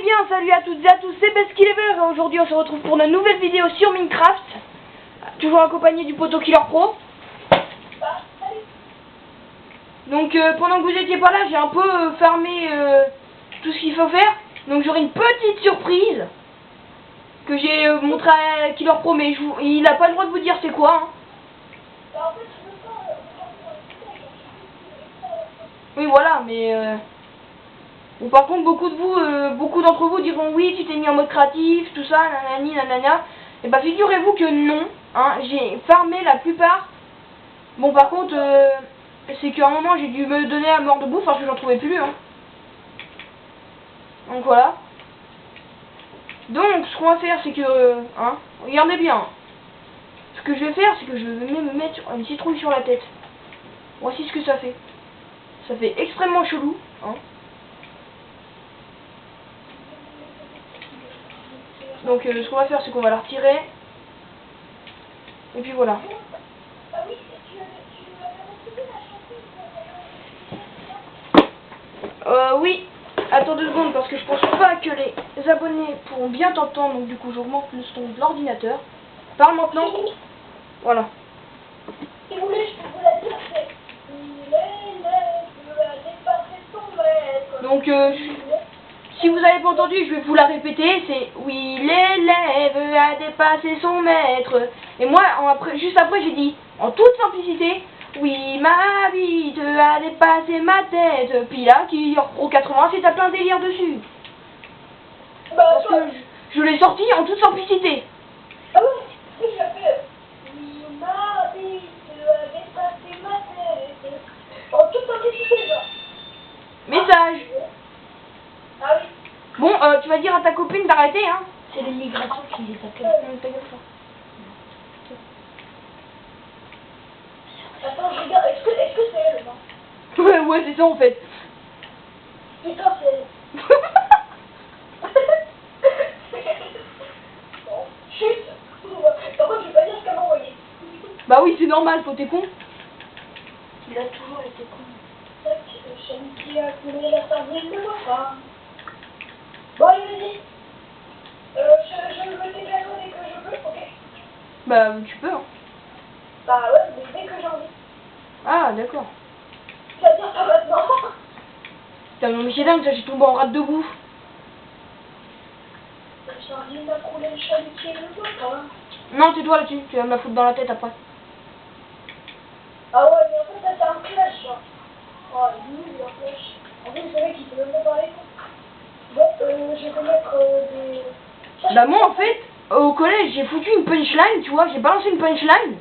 bien, salut à toutes et à tous, c'est Beskillever et aujourd'hui on se retrouve pour une nouvelle vidéo sur Minecraft. Toujours accompagné du poteau Killer Pro. Donc pendant que vous étiez pas là, j'ai un peu farmé tout ce qu'il faut faire. Donc j'aurai une petite surprise que j'ai montré à Killer Pro, mais il a pas le droit de vous dire c'est quoi. Hein. Oui voilà, mais bon, par contre beaucoup d'entre vous diront oui, tu t'es mis en mode créatif, tout ça, nanani, nanana. Et bah figurez-vous que non, hein, j'ai farmé la plupart. Bon par contre, c'est qu'à un moment j'ai dû me donner à mort de bouffe parce que j'en trouvais plus. Hein. Donc voilà. Donc ce qu'on va faire c'est que, hein, regardez bien. Ce que je vais faire c'est que je vais me mettre une citrouille sur la tête. Voici ce que ça fait. Ça fait extrêmement chelou. Hein. Donc ce qu'on va faire c'est qu'on va la retirer. Et puis voilà. Oui. Attends 2 secondes parce que je pense pas que les abonnés pourront bien t'entendre. Donc du coup j'augmente le son de l'ordinateur. Parle maintenant. Voilà. Si vous voulez, je peux vous la dire, c'est il a dépassé son maître. Donc si vous avez pas entendu, je vais vous la répéter, c'est oui, l'élève a dépassé son maître. Et moi, juste après, j'ai dit, en toute simplicité, oui, ma bite a dépassé ma tête. Puis là, qui Pro 80, c'est à plein délire dessus. Parce que je l'ai sorti en toute simplicité. Ah oui, j'ai fait oui, ma bite a dépassé ma tête. En toute simplicité, genre. Message. Ah oui. Bon, tu vas dire à ta copine d'arrêter, hein. C'est l'immigration qui les appelle. Attends, je regarde, est-ce que c'est elle, non? Ouais, c'est ça en fait. Putain, c'est elle. Bon, chut. Par contre, je vais pas dire ce qu'elle m'a envoyé. Bah oui, c'est normal, faut t'es con. Il a toujours été con. Tac, Shanti a coulé la sardine de ma femme. Bon, allez, vas-y. Je veux tes gâteaux dès que je peux, ok? Bah, tu peux, hein. Bah ouais, mais dès que j'ai envie. Ah, d'accord. C'est-à-dire pas maintenant. Putain, mais c'est dingue, ça, j'ai tombé en rate de bouffe. La sardine a coulé le chalutier de ma femme. Non, tais-toi là-dessus, tu vas me la foutre dans la tête après. Ah ouais, mais en fait, ça c'est un clash, genre. Oh, il est nul, un clash. En fait, c'est vrai qu'il peut même pas parler. Bon, je vais te mettre des... Bah moi, en fait, au collège, j'ai foutu une punchline, tu vois, j'ai balancé une punchline.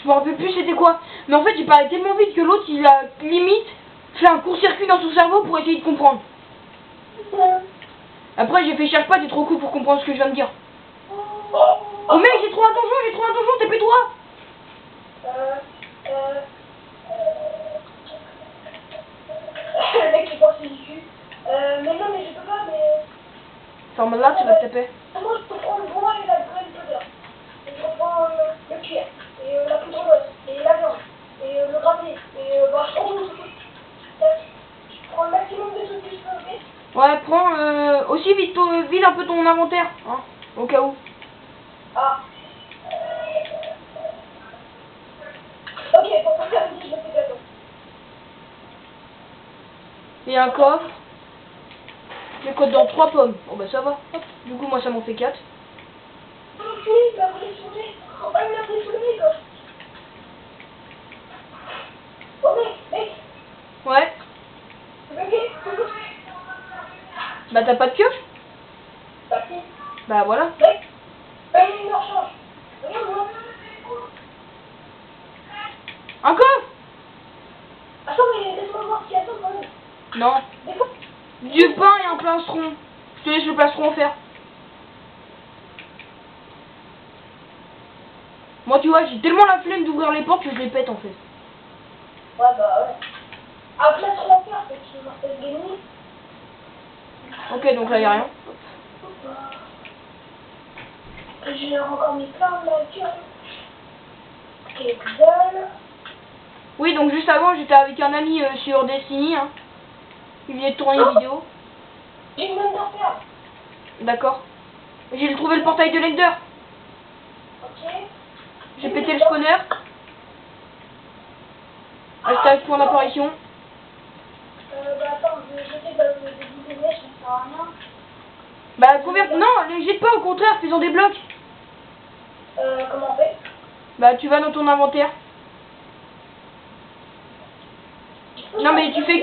Je me rappelle plus c'était quoi. Mais en fait, j'ai parlé tellement vite que l'autre, il a limite fait un court-circuit dans son cerveau pour essayer de comprendre. Après, j'ai fait cherche pas, t'es trop cool pour comprendre ce que je viens de dire. Oh mec, j'ai trop attention, TP-toi. Le mec qui pense du cul. Mais non, mais je peux pas, mais... Enfin, là, tu vas te taper. Moi, je peux prendre le bois et la graine de l'heure. Et je reprends le cuir, et la poudre d'os, et la viande, et le gravier, et bah, je prends tout. Je prends le maximum de trucs que je peux, ok? Ouais, prends aussi vide un peu ton inventaire, hein, au cas où. Ah. Ok, pour faire ça, je me fais gâteau. Et un coffre. Les codes dans 3 pommes. Bon bah ça va. Hop. Du coup, moi, ça m'en fait 4. Oui, il m'a pris sous le nez. Oh, il m'a pris sous le nez, quoi. Oh, mec. Ouais. Ok. Bah t'as pas de pioche? Bah, si. Bah voilà. Mec, il me rechange. Regarde-moi. Un coffre? Attends, mais laisse-moi voir s'il y a ça, quand même. Non. Des fois. Du pain et un plastron. Je te laisse le plastron en faire. Moi, tu vois, j'ai tellement la flemme d'ouvrir les portes que je les pète en fait. Ouais, bah ouais. Après, trop en faire, c'est que Marcel Gaming. Ok, donc là, y a rien. J'ai encore mis plein de la gueule. Ok, dalle. Oui, donc juste avant, j'étais avec un ami sur Destiny. Hein. Il venait de tourner une vidéo. D'accord. J'ai trouvé le portail de l'Ender. Ok. J'ai pété le spawner. Hashtag point d'apparition. Bah attends, je sais de des neige, ça sert à rien. Bah non, les jette pas, au contraire, faisons des blocs. Comment on fait? Bah tu vas dans ton inventaire. Non mais tu fais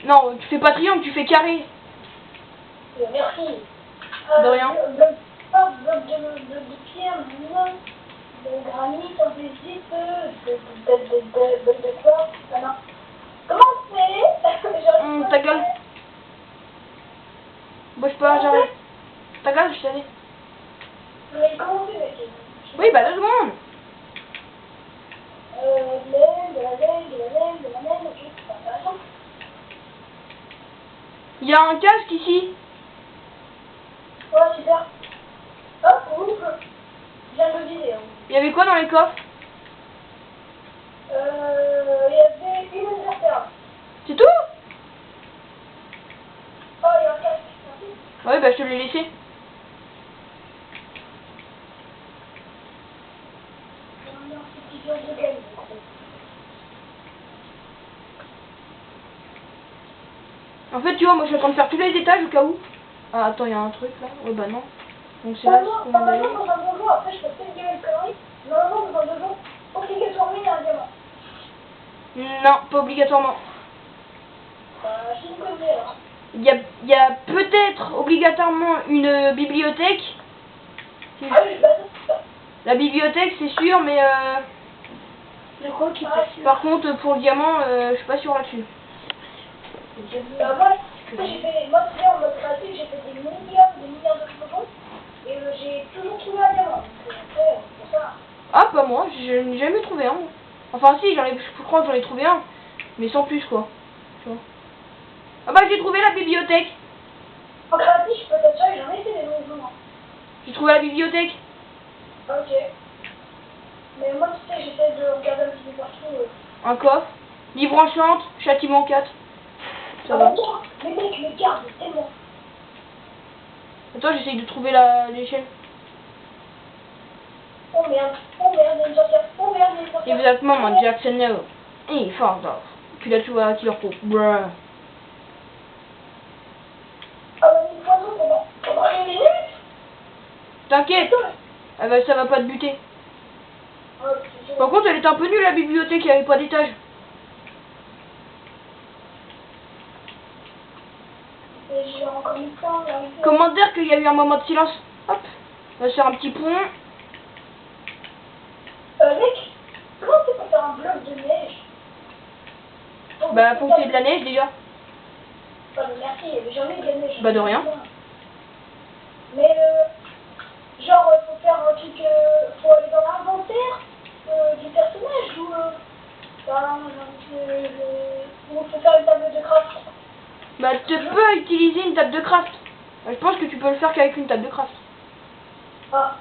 non, tu fais pas triangle, tu fais carré. Merci. De rien. Bloc de pierre, de granit, andésite, de quoi? Ah non. Comment c'est? Ta gueule. Bouge pas, j'arrive. Ta gueule, je savais. Mais comment c'est, mec? Oui, bah 2 secondes. De la laine, ok, c'est intéressant. Il y a un casque ici. Ouais, super. Hop, ouf. Je viens de le vider. Il y avait quoi dans les coffres? Il y avait une anniversaire. C'est tout? Oh, il y a un casque. Merci. Ouais, bah je te l'ai laissé. Non, c'est petit de gamme. En fait, tu vois, moi je suis en train de faire tous les étages au cas où. Ah, attends, il y a un truc là. Ouais, bah non. Donc c'est là ce qu'on va aller. Normalement, dans un donjon, après je peux peut-être dire une connerie. Normalement, dans un donjon, obligatoirement, il y a un diamant. Non, pas obligatoirement. Je me connais alors. Il y a peut-être obligatoirement une bibliothèque. Ah oui, bah c'est ça. La bibliothèque, c'est sûr, mais Je crois qu'il passe. par contre, pour le diamant, je suis pas sûr là-dessus. Moi, tu sais, en mode pratique, j'ai fait des milliards de photos. Et j'ai toujours trouvé un diamant. Donc après, c'est ça. Ah, pas moi, je n'ai jamais trouvé un. Enfin, si, je crois que j'en ai trouvé un, mais sans plus, quoi. Tu vois. Ah bah, j'ai trouvé la bibliothèque. En pratique, peut-être ça, j'en ai fait des donjons. J'ai trouvé la bibliothèque. Ok. Mais moi, tu sais, j'essaie de regarder un petit peu partout. Un coffre. Livre enchante, châtiment 4. Ça va. Les mecs me gardent tellement. Attends, j'essaye de trouver l'échelle. Oh merde, il y a une sorcière. Oh merde, il y a une sorcière. Exactement, mon Jackson no. Et fort off. Puis là, tu vois, qui leur faut. Bruh. Ah bah, une poisson pendant une minute. T'inquiète, ça va pas te buter. Oh, Par contre, elle était un peu nulle la bibliothèque, il n'y avait pas d'étage. j'ai encore une fois, là. Comment dire qu'il y a eu un moment de silence? Hop, on va se faire un petit pont. Mec, comment c'est pour faire un bloc de neige? Bah, faut que t'aies de la neige déjà. Oh, mais merci, j'en ai de la neige. Bah, de rien. Mais, genre, faut faire un truc, faut aller dans l'inventaire du personnage ou faut faire une table de craft. Bah, tu peux utiliser une table de craft. Je pense que tu peux le faire qu'avec une table de craft. Ah.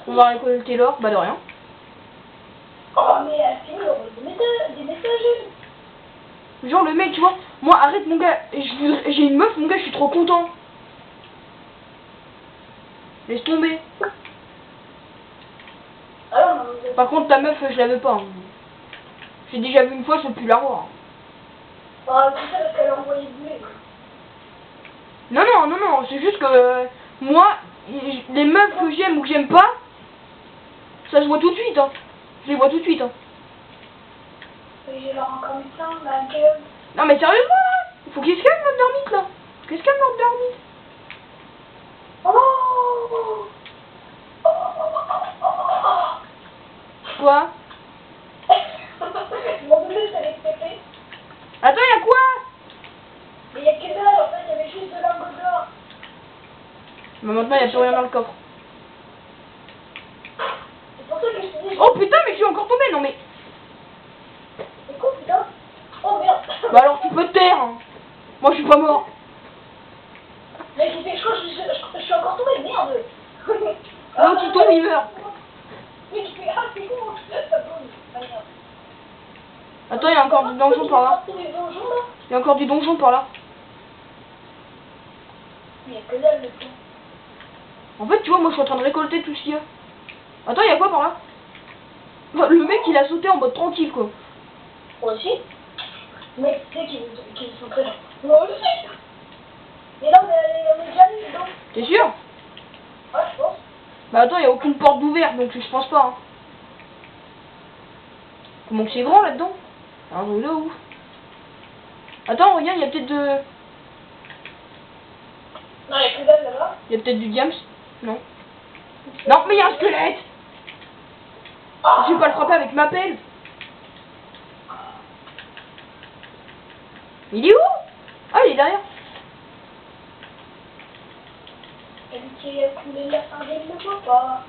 On va récolter l'or, bah de rien. Oh, mais elle fait des messages. Genre le mec, tu vois, moi arrête mon gars, j'ai une meuf mon gars, je suis trop content. Laisse tomber. Ah non, Par contre ta meuf, je la veux pas. Hein. J'ai déjà vu une fois, je peux plus la revoir. ah, c'est ça parce qu'elle a envoyé bouler. Non, c'est juste que moi, les meufs que j'aime ou que j'aime pas, ça se voit tout de suite. Hein. Je les vois tout de suite. Hein. Et j'ai leur encore mis plein, ma gueule. Non mais sérieusement là, il faut qu'il se calme notre dormite là. Qu'est-ce qu'elle notre dormite? Oh. Quoi? Mon bébé, ça allait péter. Attends, y'a quoi? Mais il y a que dalle, en fait, il y avait juste de lingots d'or. Mais maintenant, y'a plus rien dans le coffre. C'est pour ça que je te dis... Oh putain, mais je suis encore tombé, non mais... C'est quoi, putain? Oh merde. Bah alors tu peux te taire. Hein. Moi, je suis pas mort. Mais je crois que je suis encore tombé, merde. L'autre qui tombe, il meurt. Mais tu fais, ah, c'est con. Ça tombe. Ah, merde. Attends, il y a encore du donjon par là. Il y a des donjons, là. Il y a encore du donjon par là. Il n'y a que dalle, le plan. En fait, tu vois, moi, je suis en train de récolter tout ce qu'il y a. Attends, il y a quoi par là? Le mec, il a sauté en mode tranquille, quoi. Moi aussi. Mais tu sais qu'ils sont très bons. Moi aussi. Mais non, mais on est déjà allé dedans. T'es sûr? Ouais, je pense. Bah attends, il n'y a aucune porte d'ouverte, donc je pense pas. Hein. Comment que c'est grand là-dedans? C'est un truc de ouf. Attends, regarde, il y a peut-être de... Non, il n'y a que dalle là-bas. Il y a peut-être du diams. Non. Non, mais il y a un squelette. Ah. Je vais pas le frapper avec ma pelle. Il est où? Ah, il est derrière. L'amitié a coulé la sardine, ne voit pas.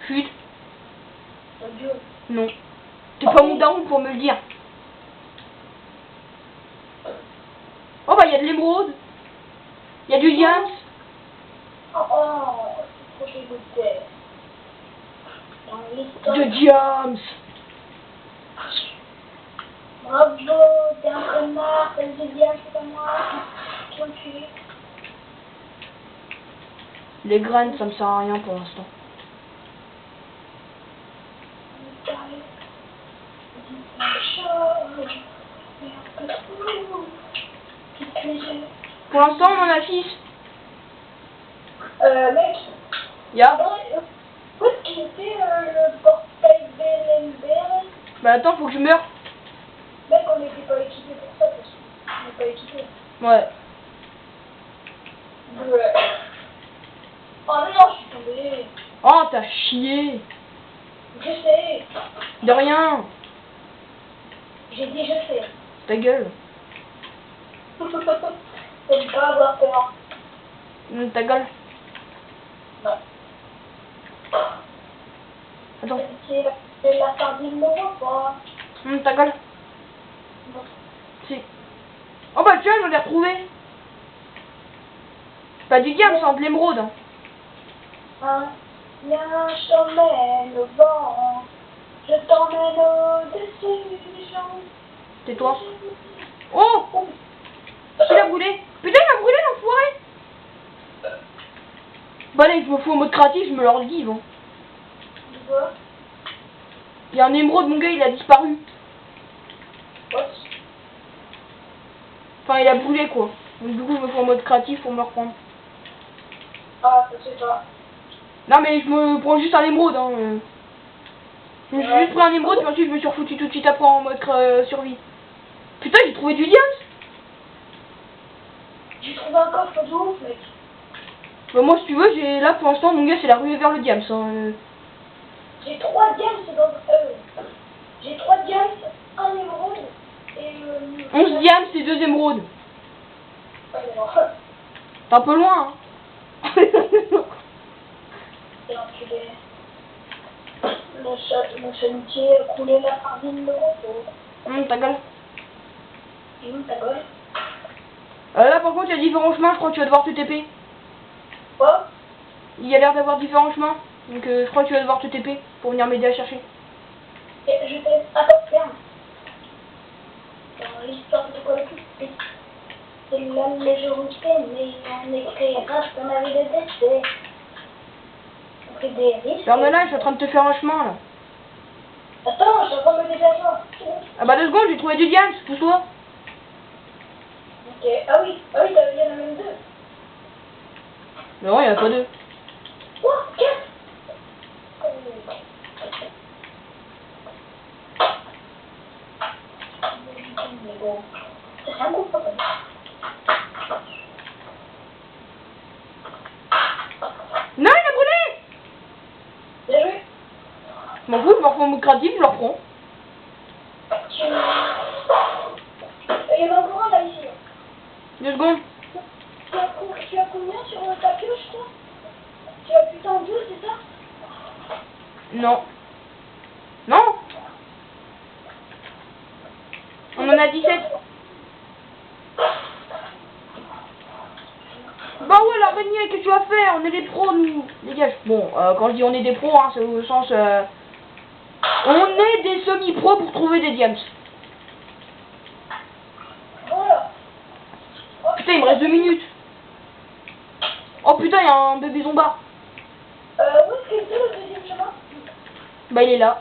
Chut. Mon Dieu. Non. T'es pas mon daron pour me le dire. Oh bah il y a de l'émeraude. Il y a du diams. Oh, c'est trop dégoûté. Dans l'histoire. De diams. Bravo, t'es un connard, t'as le deuxième, c'est pas moi. Qui me tue. Les graines, ça me sert à rien pour l'instant. Pour l'instant, on en a 6. Mec, Ya. où est-ce qu'il était le portail BLNB? Bah attends, faut que je meure. Mec, on n'était pas équipé pour ça, parce qu'on n'est pas équipé. Ouais. Ouais. Oh non, je suis tombé. Oh, t'as chié. Je sais. De rien. J'ai dit je sais. Ta gueule. T'aimes pas avoir peur. Ta gueule. Non. Attends. La sardine ne voit pas. Ta gueule. Non. Si. Oh bah tiens, j'en ai retrouvé. Pas du diable, c'est de l'émeraude. Hein. Hein? Viens, je t'emmène au vent. Je t'emmène au-dessus des champs. Tais-toi. Oh! Il a brûlé. Putain, il a brûlé l'enfoiré. Bah allez, je me fous en mode créatif, je me leur give. Hein. Tu vois? Il y a un émeraude, mon gars, il a disparu. What? Enfin, il a brûlé quoi. Donc du coup, je me fous en mode créatif pour me reprendre. Ah, ça c'est pas. Non mais je me prends juste un émeraude. Hein. Je me suis juste pris un émeraude, puis ensuite je me suis refoutu tout de suite après en mode survie. Putain, j'ai trouvé du diams. J'ai trouvé un coffre de ouf, mec. Bah moi, si tu veux, j'ai là pour l'instant, mon gars, c'est la ruée vers le diams. Hein. J'ai 3 diams dans. J'ai 3 diams, un émeraude et. 11 diams, c'est 2 émeraudes. Alors, T'es un peu loin, hein. c'est l'enculé. Le chalutier a coulé la sardine de repos. Ta gueule. Et où ta gueule? Là, par contre, il y a différents chemins, je crois que tu vas devoir te TP. Quoi? Il y a l'air d'avoir différents chemins. Donc, je crois que tu vas devoir te TP pour venir m'aider à chercher. Et je t'ai. Attends, ferme. Dans l'histoire de quoi le plus. C'est la majorité, mais on écrira ce qu'on avait de décès. On fait des risques. Ferme-la, je suis en train de te faire un chemin, là. Attends, je suis en train de me déplacer. Ah bah 2 secondes, j'ai trouvé du diams, pousse-toi. Ok, ah oui, il y en a même 2. Non, il n'y en a pas 2. Quoi? 4? Mais bon, c'est un groupe, papa. Non, il a brûlé. Bien joué. Je m'en fous, je me refais en mode créatif, je le reprends. Il y en a encore un là, ici. 2 secondes. Tu as combien sur ta pioche, toi? Tu as putain 2, c'est ça? Non. Non. On en a 17. Bah ouais, l'araignée, qu'est-ce que tu vas faire? On est des pros, nous. Dégage. Bon, quand je dis on est des pros, hein, c'est au sens... on est des semi-pros pour trouver des diams. Voilà. Putain, il me reste 2 minutes. Oh putain, il y a un bébé zombard. Où est-ce que c'est le deuxième chemin? Bah il est là.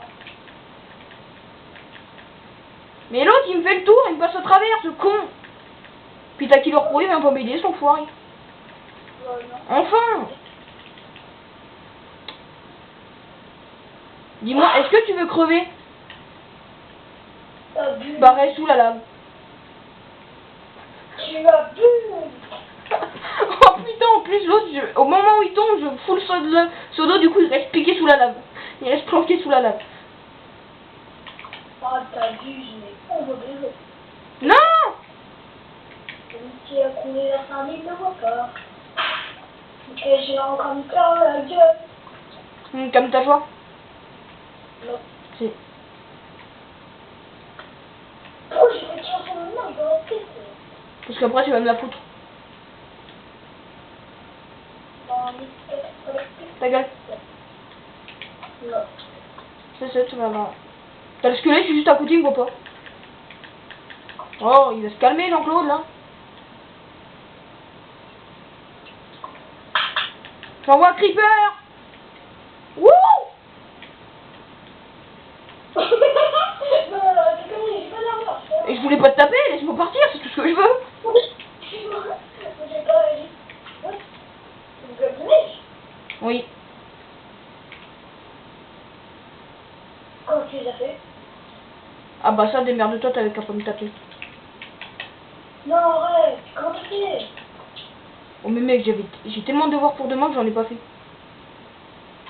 Mais l'autre il me fait le tour, il me passe à travers, ce con. Puis t'as Killer Pro, il vient pas m'aider, son foiré. Non. Enfin. Dis-moi, est-ce que tu veux crever? T'as bu. Bah reste sous la lave. Tu as bu. Oh putain, en plus l'autre, au moment où il tombe, je fous le seau d'eau, du coup il reste piqué sous la lave. Il reste planqué sous la lave. Ah, t'as bu, je n'ai pas envie de l'eau. Non. Celui qui a coulé la sardine ne voit pas. Ok, j'ai encore mis plein la gueule. Comme ta joie. Non. Si. Pourquoi j'ai cette chanson maintenant dans la tête? Parce qu'après tu vas me la foutre. Dans les têtes collectives. Ta gueule. Non. C'est tu vas voir. T'as le squelette juste à côté, il me voit pas. Oh, il va se calmer Jean-Claude là. J'envoie un creeper. Wouh. Non, c'est comme j'ai pas d'argent. Et je voulais pas te taper, laisse-moi partir, c'est tout ce que je veux. Excuse-moi, j'ai pas réagi. Une gueule de neige. Oui. Comment tu les as fait? Ah bah ça, démerde-toi, t'avais qu'à pas me taper. Non, arrête, comment tu fais? Oh mais mec, j'ai tellement de devoirs pour demain que j'en ai pas fait.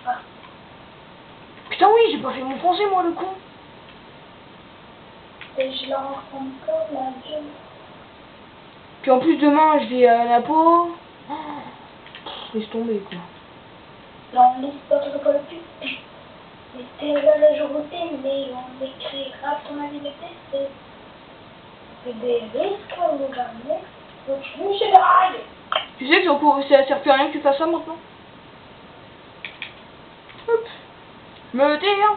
Ah. Putain oui, j'ai pas fait mon français moi le con. Et je leur encore la gueule. Puis en plus demain je vais à la peau. Oh, laisse tomber quoi. Non, laisse pas trop pas le cul. C'était là la journée, mais on écrira ton avis de test. C'est des risques, on nous ramène. Donc, je me drague. Tu sais que ça sert plus à rien que tu fasses ça maintenant. Hop. Me tais, hein.